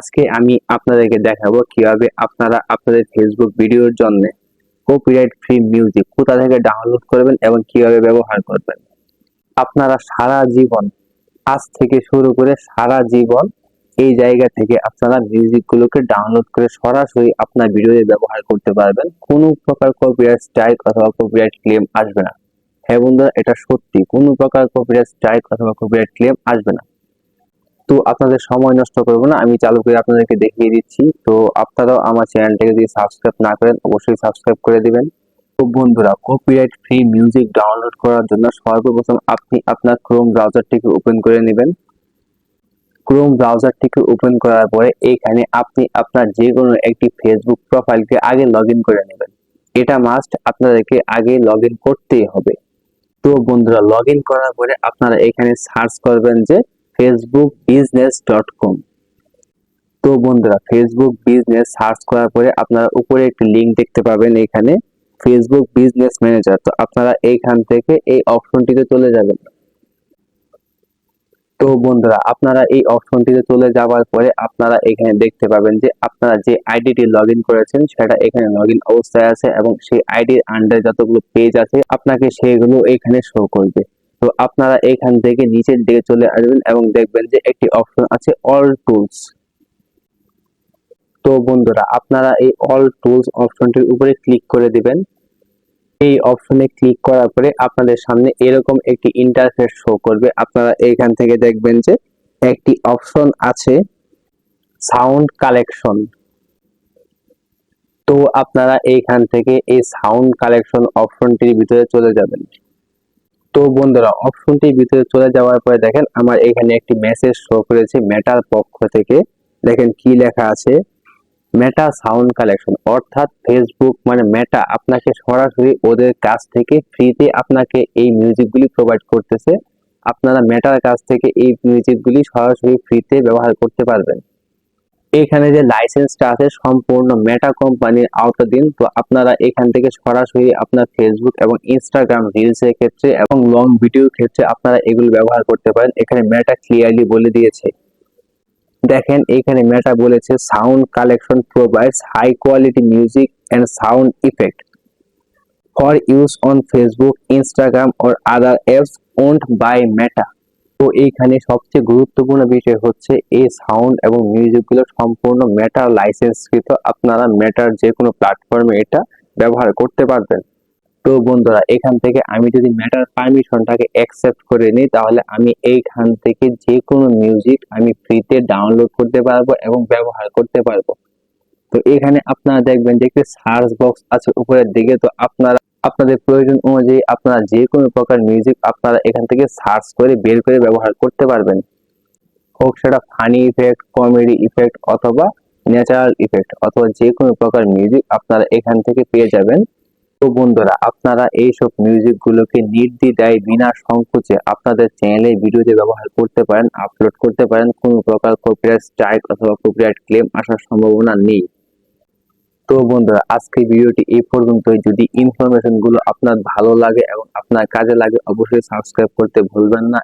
আজকে আমি আপনাদেরকে দেখাবো কিভাবে আপনারা আপনাদের ফেসবুক ভিডিওর জন্য কপিরাইট ফ্রি মিউজিক কোথা থেকে ডাউনলোড করবেন এবং কিভাবে ব্যবহার করবেন। আপনারা সারা জীবন, আজ থেকে শুরু করে সারা জীবন এই জায়গা থেকে আপনারা মিউজিক গুলোকে ডাউনলোড করে সরাসরি আপনার ভিডিওতে ব্যবহার করতে পারবেন। কোনো প্রকার কপিরাইট স্ট্রাইক অথবা কপিরাইট ক্লেম আসবে না। হ্যাঁ বন্ধুরা, এটা সত্যি, কোনো প্রকার কপিরাইট স্ট্রাইক অথবা কপিরাইট ক্লেম আসবে না। তো আপনাদের সময় নষ্ট করবো না, আমি চালু করে আপনাদেরকে দেখিয়ে দিচ্ছি। তো আপনারাও আমার চ্যানেলটাকে যদি সাবস্ক্রাইব না করেন অবশ্যই সাবস্ক্রাইব করে দিবেন। তো বন্ধুরা, কপিরাইট ফ্রি মিউজিক ডাউনলোড করার জন্য সর্বপ্রথম আপনি আপনার ক্রোম ব্রাউজারটিকে ওপেন করে নেবেন। ক্রোম ব্রাউজারটিকে ওপেন করার পরে এখানে আপনি আপনার যে কোনো একটি ফেসবুক প্রোফাইলকে আগে লগইন করে নেবেন। এটা মাস্ট, আপনাদেরকে আগে লগইন করতেই হবে। তো বন্ধুরা, লগইন করার পরে আপনারা এখানে সার্চ করবেন যে facebook-business.com। তো বন্ধুরা, ফেসবুক বিজনেস সার্চ করার পরে আপনারা উপরে একটি লিংক দেখতে পাবেন, এখানে ফেসবুক বিজনেস ম্যানেজার। তো আপনারা এইখান থেকে এই অপশনটিতে চলে যাবেন। তো বন্ধুরা, আপনারা এই অপশনটিতে চলে যাওয়ার পরে আপনারা এখানে দেখতে পাবেন যে আপনারা যে আইডিটি লগইন করেছেন সেটা এখানে লগইন অবস্থায় আছে এবং সেই আইডির আন্ডারে যতগুলো পেজ আছে আপনাকে সেগুলো এখানে শো করবে। তো আপনারা এখান থেকে নিচের দিকে চলে আসবেন এবং দেখবেন যে একটি অপশন আছে অল টুলস। তো বন্ধুরা, আপনারা এই অল টুলস অপশনটির উপরে ক্লিক করে দিবেন। এই অপশনে ক্লিক করার পরে আপনাদের সামনে এরকম একটি ইন্টারফেস শো করবে। আপনারা এইখান থেকে দেখবেন যে একটি অপশন আছে সাউন্ড কালেকশন। তো আপনারা এইখান থেকে এই সাউন্ড কালেকশন অপশনটির ভিতরে চলে যাবেন। তো বন্ধুরা, অপশনটির ভিতরে চলে যাওয়ার পরে দেখেন আমার এখানে একটি মেসেজ শো করেছে মেটার পক্ষ থেকে। দেখেন কি লেখা আছে, মেটা সাউন্ড কালেকশন, অর্থাৎ ফেসবুক মানে মেটা আপনাকে সরাসরি ওদের কাছ থেকে ফ্রিতে আপনাকে এই মিউজিকগুলি প্রোভাইড করতেছে। আপনারা মেটার কাছ থেকে এই মিউজিকগুলি সরাসরি ফ্রিতে ব্যবহার করতে পারবেন। এখানে যে লাইসেন্সটা আছে সম্পূর্ণ মেটা কোম্পানির আওতাধীন। তো আপনারা এখান থেকে সরাসরি আপনার ফেসবুক এবং ইনস্টাগ্রাম রিলস এর ক্ষেত্রে এবং লং ভিডিওর ক্ষেত্রে আপনারা এগুলো ব্যবহার করতে পারেন। এখানে মেটা ক্লিয়ারলি বলে দিয়েছে। দেখেন এখানে মেটা বলেছে sound collection provides high quality music and sound effect for use on Facebook, Instagram or other apps owned by Meta. তো এইখানে সবচেয়ে গুরুত্বপূর্ণ বিষয় হচ্ছে এই সাউন্ড এবং মিউজিক গুলো সম্পূর্ণ মেটার লাইসেন্সকৃত। আপনারা মেটার যে কোনো প্ল্যাটফর্মে এটা ব্যবহার করতে পারবেন। তো বন্ধুরা, এখান থেকে আমি যদি মেটার পারমিশনটাকে অ্যাকসেপ্ট করে নিই তাহলে আমি এইখান থেকে যে কোনো মিউজিক আমি ফ্রিতে ডাউনলোড করতে পারবো এবং ব্যবহার করতে পারবো। তো এখানে আপনারা দেখবেন যে একটি সার্চ বক্স আছে উপরের দিকে। তো আপনারা আপনাদের প্রয়োজন অনুযায়ী আপনারা যে কোনো প্রকার মিউজিক আপনারা এখান থেকে সার্চ করে বের করে ব্যবহার করতে পারবেন, হোক সেটা ফানি ইফেক্ট, কমেডি ইফেক্ট অথবা ন্যাচারাল ইফেক্ট অথবা যে কোনো প্রকার মিউজিক আপনারা এখান থেকে পেয়ে যাবেন। তো বন্ধুরা, আপনারা এইসব মিউজিক গুলোকে নির্দ্বিধায় বিনা সংকোচে আপনাদের চ্যানেলে ভিডিওতে ব্যবহার করতে পারেন, আপলোড করতে পারেন। কোনো প্রকার কপিরাইট স্ট্রাইক অথবা কপিরাইট ক্লেম আসার সম্ভাবনা নেই। তো বন্ধুরা, আজকের ভিডিওটি এই পর্যন্তই। যদি ইনফরমেশন গুলো আপনার ভালো লাগে এবং আপনার কাজে লাগে অবশ্যই সাবস্ক্রাইব করতে ভুলবেন না।